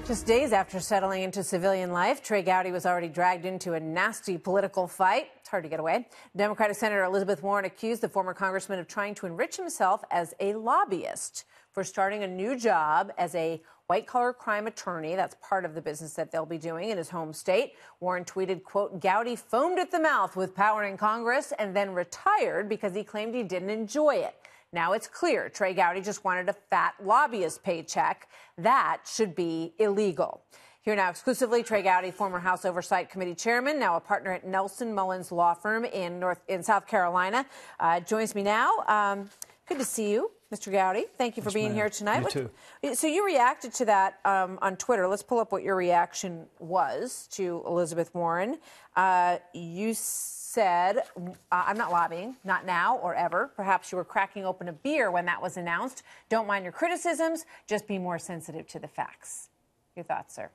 Just days after settling into civilian life, Trey Gowdy was already dragged into a nasty political fight. It's hard to get away. Democratic Senator Elizabeth Warren accused the former congressman of trying to enrich himself as a lobbyist for starting a new job as a white-collar crime attorney. That's part of the business that they'll be doing in his home state. Warren tweeted, quote, "Gowdy foamed at the mouth with power in Congress and then retired because he claimed he didn't enjoy it. Now it's clear Trey Gowdy just wanted a fat lobbyist paycheck. That should be illegal." Here now exclusively, Trey Gowdy, former House Oversight Committee chairman, now a partner at Nelson Mullins Law Firm in South Carolina, joins me now. Good to see you, Mr. Gowdy. Thank you for being here tonight. You too. So you reacted to that on Twitter. Let's pull up what your reaction was to Elizabeth Warren. You said, "I'm not lobbying, not now or ever. Perhaps you were cracking open a beer when that was announced. Don't mind your criticisms. Just be more sensitive to the facts." Your thoughts, sir?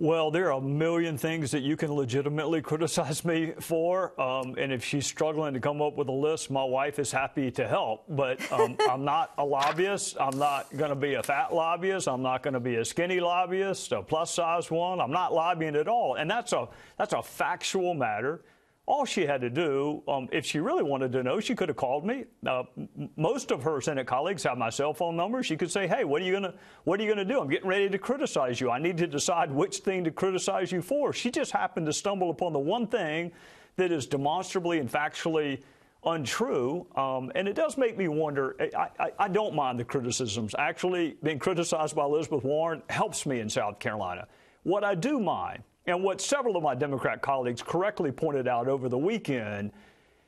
Well, there are a million things that you can legitimately criticize me for. And if she's struggling to come up with a list, my wife is happy to help. But I'm not a lobbyist. I'm not going to be a fat lobbyist. I'm not going to be a skinny lobbyist, a plus-size one. I'm not lobbying at all. And that's a factual matter. All she had to do, if she really wanted to know, she could have called me. Most of her Senate colleagues have my cell phone number. She could say, "Hey, what are you gonna do? I'm getting ready to criticize you. I need to decide which thing to criticize you for." She just happened to stumble upon the one thing that is demonstrably and factually untrue, and it does make me wonder. I don't mind the criticisms. Actually, being criticized by Elizabeth Warren helps me in South Carolina. What I do mind, and what several of my Democrat colleagues correctly pointed out over the weekend,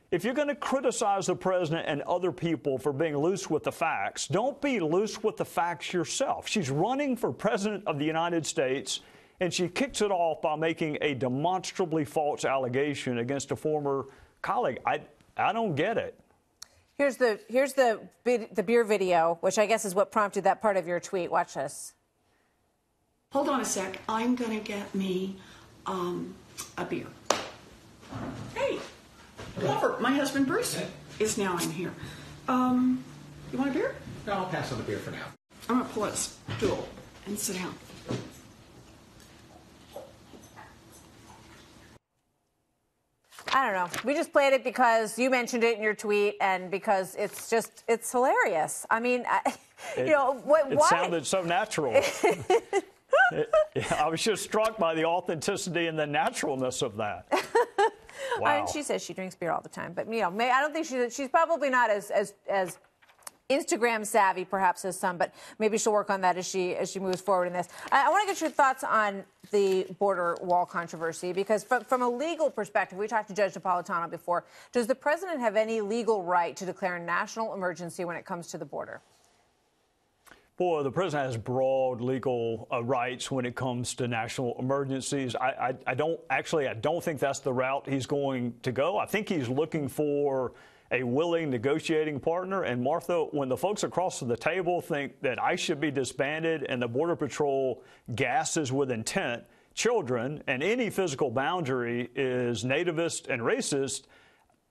if you're going to criticize the president and other people for being loose with the facts, don't be loose with the facts yourself. She's running for president of the United States, and she kicks it off by making a demonstrably false allegation against a former colleague. I don't get it. Here's the beer video, which I guess is what prompted that part of your tweet. Watch this. Hold on a sec. I'm going to get me a beer. Hey, Glover, my husband Bruce is now in here. You want a beer? No, I'll pass on the beer for now. I'm going to pull a stool and sit down. I don't know. We just played it because you mentioned it in your tweet and because it's hilarious. I mean, why? It sounded so natural. I was just struck by the authenticity and the naturalness of that. Wow. I mean, she says she drinks beer all the time, but I don't think she's probably not as Instagram savvy, perhaps, as some, but maybe she'll work on that as she moves forward in this. I want to get your thoughts on the border wall controversy, because from a legal perspective, we talked to Judge Napolitano before. Does the president have any legal right to declare a national emergency when it comes to the border? Boy, the president has broad legal rights when it comes to national emergencies. I don't think that's the route he's going to go. I think he's looking for a willing negotiating partner. And Martha, when the folks across the table think that ICE should be disbanded and the Border Patrol gasses with intent children and any physical boundary is nativist and racist,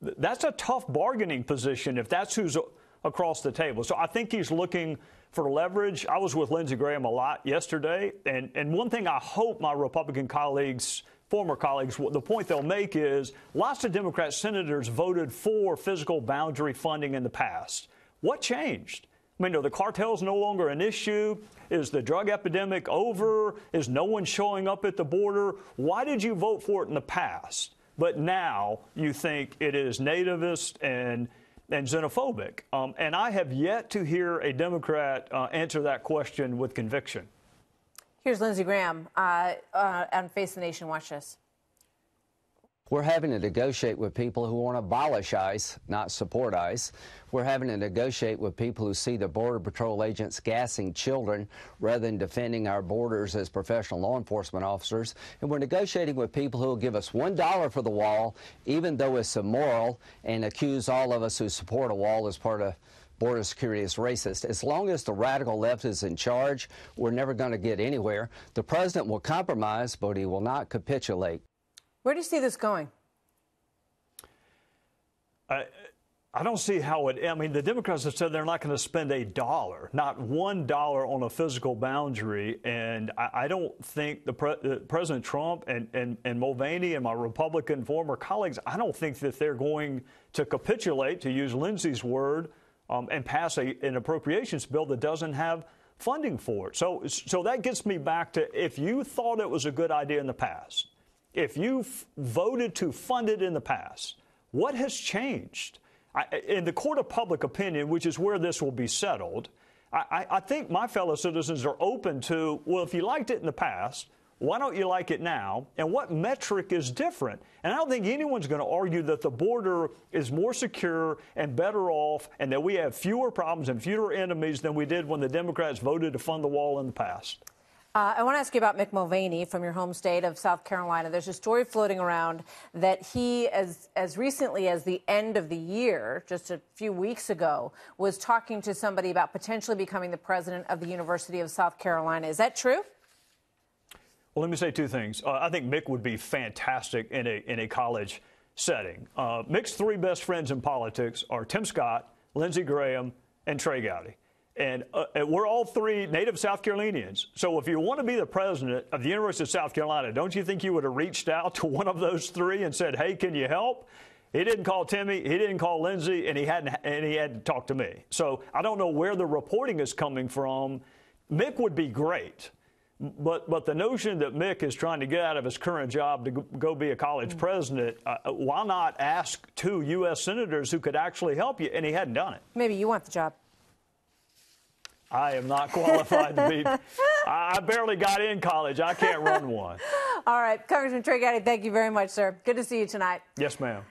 that's a tough bargaining position if that's who's across the table. So I think he's looking for leverage. I was with Lindsey Graham a lot yesterday, and one thing I hope my Republican colleagues, former colleagues, the point they'll make is lots of Democrat senators voted for physical boundary funding in the past. What changed? I mean, are the cartels no longer an issue? Is the drug epidemic over? Is no one showing up at the border? Why did you vote for it in the past? But now you think it is nativist and xenophobic. And I have yet to hear a Democrat answer that question with conviction. Here's Lindsey Graham on Face the Nation. Watch this. We're having to negotiate with people who want to abolish ICE, not support ICE. We're having to negotiate with people who see the Border Patrol agents gassing children rather than defending our borders as professional law enforcement officers. And we're negotiating with people who will give us $1 for the wall, even though it's immoral, and accuse all of us who support a wall as part of border security as racist. As long as the radical left is in charge, we're never going to get anywhere. The president will compromise, but he will not capitulate. Where do you see this going? I don't see how it. I mean, the Democrats have said they're not going to spend $1, not $1 on a physical boundary, and I don't think President Trump and Mulvaney and my Republican former colleagues, I don't think that they're going to capitulate, to use Lindsey's word, and pass an appropriations bill that doesn't have funding for it. So that gets me back to, if you thought it was a good idea in the past, if you voted to fund it in the past, what has changed? In the court of public opinion, which is where this will be settled, I think my fellow citizens are open to, well, if you liked it in the past, why don't you like it now? And what metric is different? And I don't think anyone's going to argue that the border is more secure and better off and that we have fewer problems and fewer enemies than we did when the Democrats voted to fund the wall in the past. I want to ask you about Mick Mulvaney from your home state of South Carolina. There's a story floating around that he, as recently as the end of the year, just a few weeks ago, was talking to somebody about potentially becoming the president of the University of South Carolina. Is that true? Well, let me say two things. I think Mick would be fantastic in a college setting. Mick's three best friends in politics are Tim Scott, Lindsey Graham, and Trey Gowdy. And we're all three native South Carolinians. So if you want to be the president of the University of South Carolina, don't you think you would have reached out to one of those three and said, hey, can you help? He didn't call Timmy, he didn't call Lindsey, and he had to talk to me. So I don't know where the reporting is coming from. Mick would be great. But the notion that Mick is trying to get out of his current job to go be a college president, why not ask two U.S. senators who could actually help you? And he hadn't done it. Maybe you want the job. I am not qualified to be. I barely got in college. I can't run one. All right. Congressman Trey Gowdy, thank you very much, sir. Good to see you tonight. Yes, ma'am.